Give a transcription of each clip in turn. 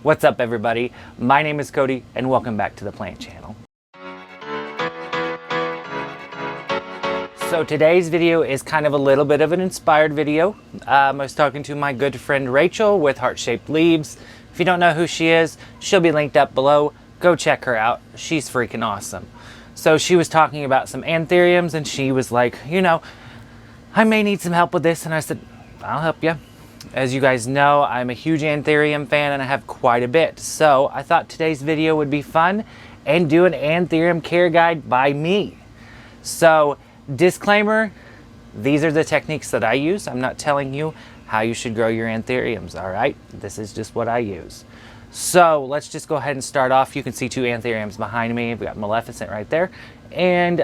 What's up, everybody? My name is Cody and welcome back to the Plant Channel. So today's video is kind of a little bit of an inspired video. I was talking to my good friend Rachel with Heart-Shaped Leaves. If you don't know who she is, she'll be linked up below. Go check her out. She's freaking awesome. So she was talking about some Anthuriums and she was like, you know, I may need some help with this. And I said, I'll help you. As you guys know, I'm a huge Anthurium fan and I have quite a bit. So I thought today's video would be fun and do an Anthurium care guide by me. So disclaimer, these are the techniques that I use. I'm not telling you how you should grow your Anthuriums, all right? This is just what I use. So let's just go ahead and start off. You can see two Anthuriums behind me. We've got Maleficent right there and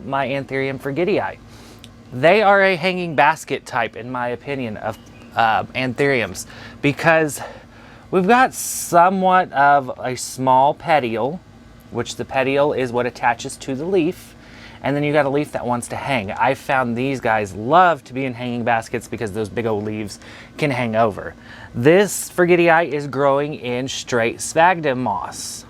my Anthurium Fertilizer. They are a hanging basket type, in my opinion, of Anthuriums, because we've got somewhat of a small petiole, which the petiole is what attaches to the leaf, and then you got a leaf that wants to hang. I found these guys love to be in hanging baskets because those big old leaves can hang over. This Fertilizer is growing in straight sphagnum moss.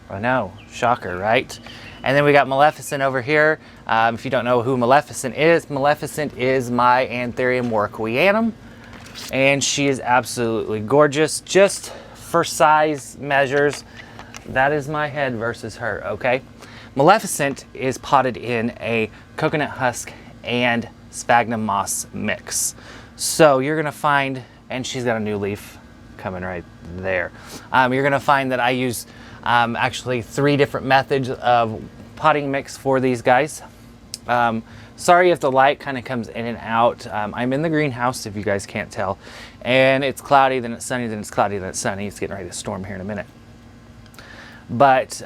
I know, shocker, right? And then we got Maleficent over here. If you don't know who Maleficent is my Anthurium workweanum. And she is absolutely gorgeous. Just for size measures, that is my head versus her, okay? Maleficent is potted in a coconut husk and sphagnum moss mix. So you're gonna find, and she's got a new leaf coming right there. You're gonna find that I use actually 3 different methods of potting mix for these guys. Sorry if the light kind of comes in and out. I'm in the greenhouse, if you guys can't tell, and it's cloudy, then it's sunny, then it's cloudy, then it's sunny. It's getting ready to storm here in a minute. But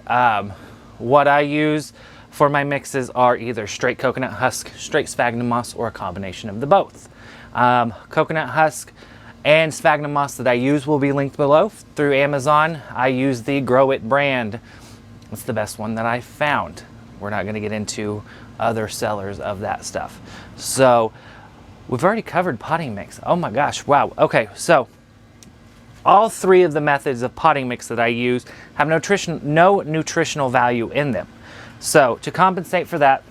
what I use for my mixes are either straight coconut husk, straight sphagnum moss, or a combination of the both. Coconut husk and sphagnum moss that I use will be linked below through Amazon. I use the Grow It brand. It's the best one that I found. We're not going to get into other sellers of that stuff. So we've already covered potting mix. Oh my gosh, wow. Okay, so all 3 of the methods of potting mix that I use have no nutritional value in them. So to compensate for that,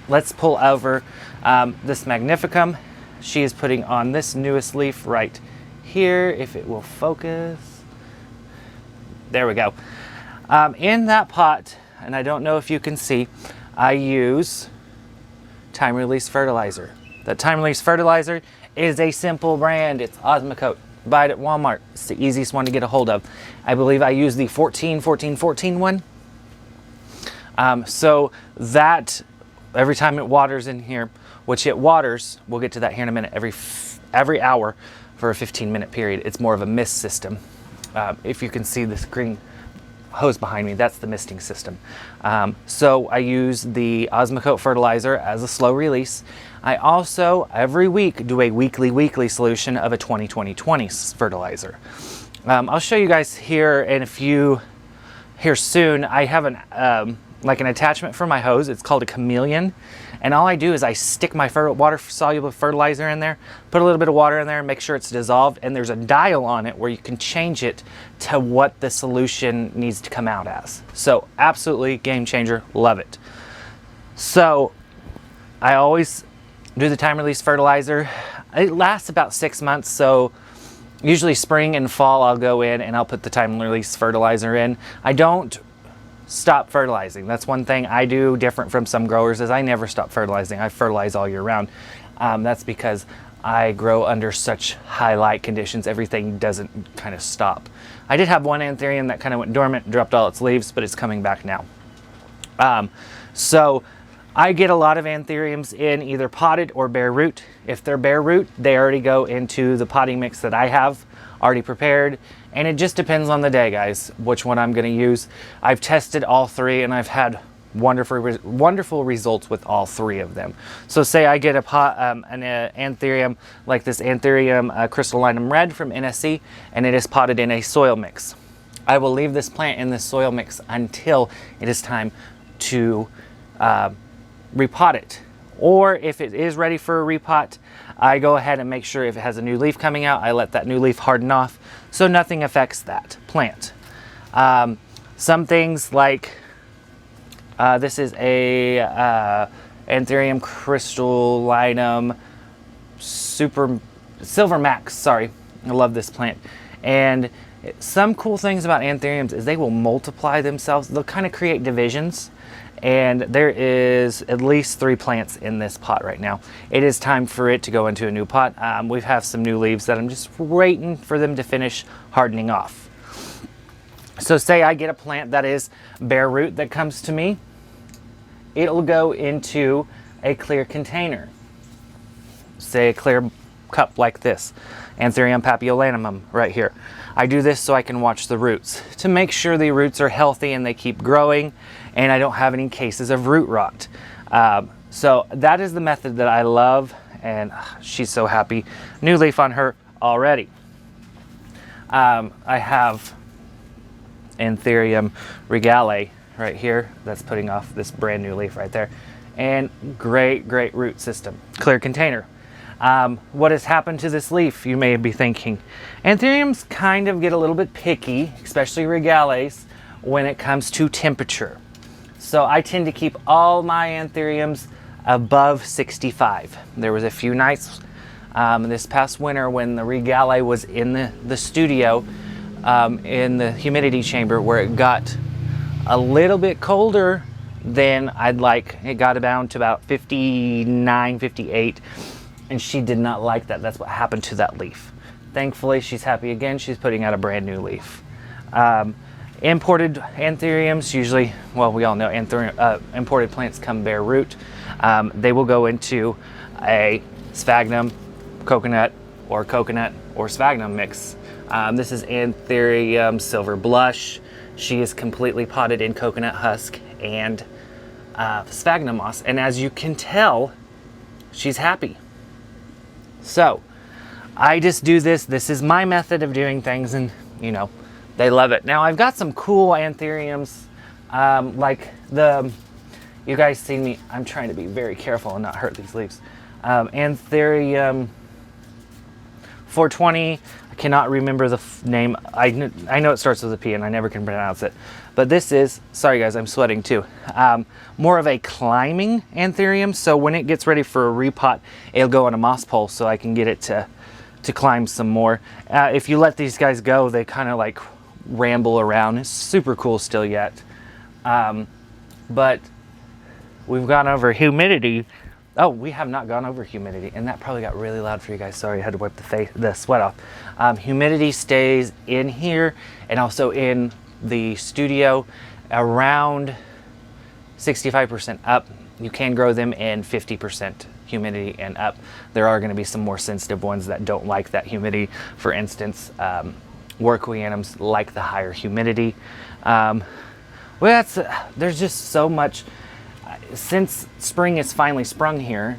let's pull over this Magnificum. She is putting on this newest leaf right here, if it will focus. There we go. In that pot, and I don't know if you can see, I use Time Release Fertilizer. That Time Release Fertilizer is a simple brand. It's Osmocote. Buy it at Walmart. It's the easiest one to get a hold of. I believe I use the 14-14-14 one. So that every time it waters in here, which it waters, we'll get to that here in a minute, every hour for a 15-minute period. It's more of a mist system. If you can see this green hose behind me, that's the misting system. So I use the Osmocote fertilizer as a slow release. I also every week do a weekly solution of a 20-20-20 fertilizer. I'll show you guys here in a few here soon. I have an like an attachment for my hose. It's called a chameleon, and all I do is I stick my water soluble fertilizer in there, put a little bit of water in there, make sure it's dissolved, and there's a dial on it where you can change it to what the solution needs to come out as. So absolutely game changer, love it. So I always do the time release fertilizer. It lasts about 6 months, so usually spring and fall I'll go in and I'll put the time release fertilizer in. I don't stop fertilizing. That's one thing I do different from some growers, is I never stop fertilizing. I fertilize all year round. That's because I grow under such high light conditions. Everything doesn't kind of stop. I did have one Anthurium that kind of went dormant, dropped all its leaves, but it's coming back now. So I get a lot of Anthuriums in either potted or bare root. If they're bare root, they already go into the potting mix that I have already prepared, and it just depends on the day, guys, which one I'm going to use. I've tested all 3 and I've had wonderful results with all 3 of them. So say I get a pot, an Anthurium like this Anthurium crystallinum red from NSC, and it is potted in a soil mix. I will leave this plant in this soil mix until it is time to repot it Or if it is ready for a repot, I go ahead and make sure if it has a new leaf coming out, I let that new leaf harden off so nothing affects that plant. Some things like this is a Anthurium crystallinum silver max, sorry. I love this plant. And some cool things about Anthuriums is they will multiply themselves. They'll kind of create divisions. And there is at least 3 plants in this pot right now. It is time for it to go into a new pot. We have some new leaves that I'm just waiting for them to finish hardening off. So say I get a plant that is bare root that comes to me, it'll go into a clear container. Say a clear cup like this. Anthurium papiliolanimum right here. I do this so I can watch the roots to make sure the roots are healthy and they keep growing and I don't have any cases of root rot. So that is the method that I love, and she's so happy. New leaf on her already. I have Anthurium regale right here that's putting off this brand new leaf right there, and great root system. Clear container. What has happened to this leaf, you may be thinking? Anthuriums kind of get a little bit picky, especially regales, when it comes to temperature. So I tend to keep all my Anthuriums above 65. There was a few nights this past winter when the regale was in the studio in the humidity chamber where it got a little bit colder than I'd like. It got down to about 59, 58. And she did not like that. That's what happened to that leaf. Thankfully, she's happy again. She's putting out a brand new leaf. Imported Anthuriums, usually, well, we all know imported plants come bare root. They will go into a sphagnum, coconut or sphagnum mix. This is Anthurium Silver Blush. She is completely potted in coconut husk and sphagnum moss. And as you can tell, she's happy. So I just do this. This is my method of doing things, and you know, they love it. Now I've got some cool Anthuriums, like you guys seen me, I'm trying to be very careful and not hurt these leaves. Anthurium 420, I cannot remember the name. I know it starts with a P and I never can pronounce it. But this is, sorry guys, I'm sweating too, more of a climbing Anthurium. So when it gets ready for a repot, it'll go on a moss pole so I can get it to climb some more. If you let these guys go, they kind of like ramble around. It's super cool still yet. But we've gone over humidity. Oh, we have not gone over humidity, and that probably got really loud for you guys. Sorry, I had to wipe the sweat off. Humidity stays in here and also in the studio around 65% up. You can grow them in 50% humidity and up. There are going to be some more sensitive ones that don't like that humidity. For instance, workweanums like the higher humidity. There's just so much. Since spring has finally sprung here,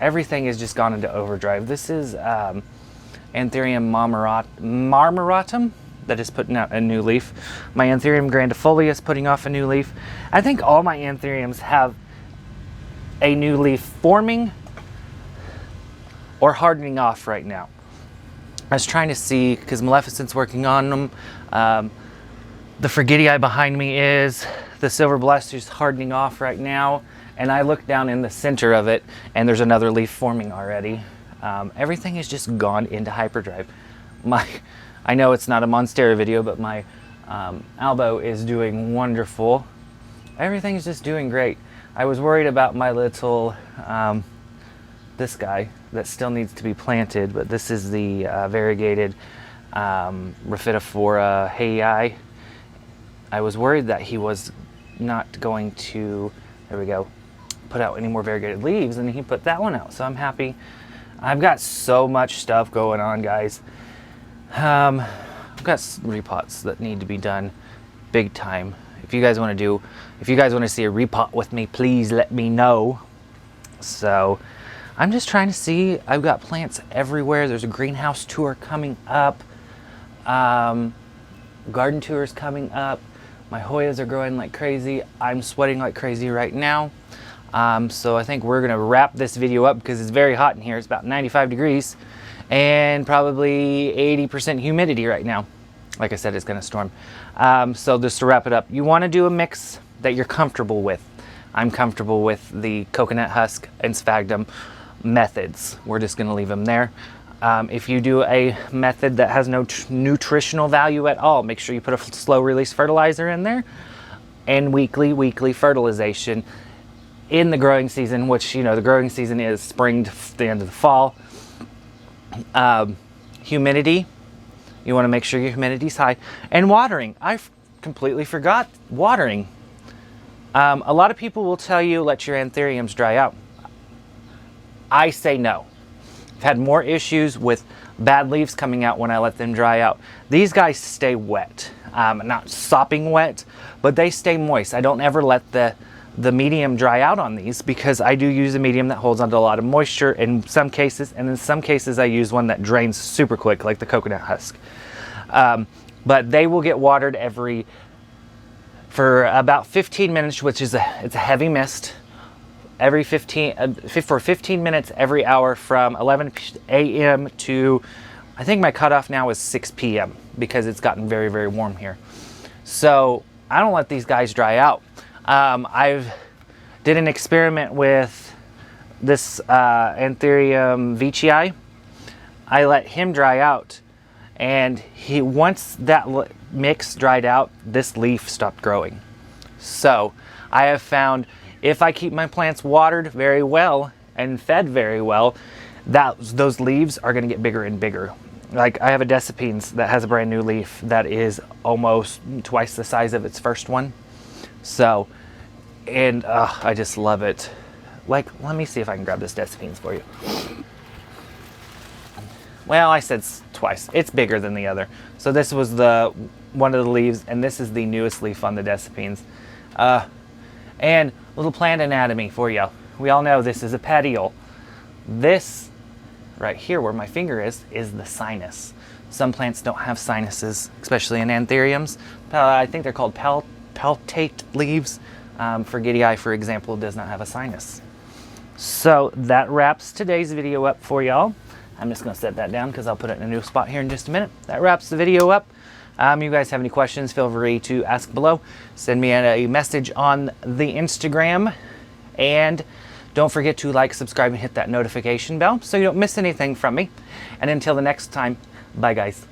everything has just gone into overdrive. This is Anthurium marmoratum that is putting out a new leaf. My Anthurium grandifolia is putting off a new leaf. I think all my Anthuriums have a new leaf forming or hardening off right now. I was trying to see, because Maleficent's working on them. The Forgetii behind me is, the Silver Bluster's hardening off right now. And I look down in the center of it and there's another leaf forming already. Everything has just gone into hyperdrive. I know it's not a Monstera video, but my Albo is doing wonderful. Everything's just doing great. I was worried about my little, this guy that still needs to be planted, but this is the variegated Rhaphidophora Hayi. I was worried that he was not going to, there we go, put out any more variegated leaves, and he put that one out, so I'm happy. I've got so much stuff going on, guys. I've got repots that need to be done big time. If you guys want to see a repot with me, please let me know. So I'm just trying to see. I've got plants everywhere. There's a greenhouse tour coming up. Garden tour is coming up. My Hoyas are growing like crazy. I'm sweating like crazy right now. So I think we're gonna wrap this video up because it's very hot in here. It's about 95 degrees and probably 80% humidity right now. Like I said, it's gonna storm. So just to wrap it up, you wanna do a mix that you're comfortable with. I'm comfortable with the coconut husk and sphagnum methods. We're just gonna leave them there. If you do a method that has no nutritional value at all, make sure you put a slow release fertilizer in there and weekly fertilization in the growing season, which, you know, the growing season is spring to the end of the fall. Humidity, you want to make sure your humidity is high. And watering, I completely forgot watering. A lot of people will tell you let your anthuriums dry out. I say no. I've had more issues with bad leaves coming out when I let them dry out. These guys stay wet, not sopping wet, but they stay moist. I don't ever let the medium dry out on these because I do use a medium that holds onto a lot of moisture in some cases, and in some cases I use one that drains super quick, like the coconut husk. But they will get watered for about 15 minutes, which is it's a heavy mist. For 15 minutes every hour from 11 a.m. to, I think my cutoff now is 6 p.m. because it's gotten very, very warm here. So I don't let these guys dry out. I've did an experiment with this Anthurium veitchii. I let him dry out, and once that mix dried out, this leaf stopped growing. So I have found if I keep my plants watered very well and fed very well, those leaves are going to get bigger and bigger. Like I have a Desipines that has a brand new leaf that is almost twice the size of its first one. So, and I just love it. Like, let me see if I can grab this Desipines for you. Well, I said twice. It's bigger than the other. So this was one of the leaves, and this is the newest leaf on the Desipines. And little plant anatomy for you. We all know this is a petiole. This right here where my finger is the sinus. Some plants don't have sinuses, especially in anthuriums. I think they're called paltate leaves. Fergittii, for example, does not have a sinus. So that wraps today's video up for y'all. I'm just going to set that down because I'll put it in a new spot here in just a minute. That wraps the video up. You guys have any questions, feel free to ask below. Send me a message on the Instagram. And don't forget to like, subscribe, and hit that notification bell so you don't miss anything from me. And until the next time, bye guys.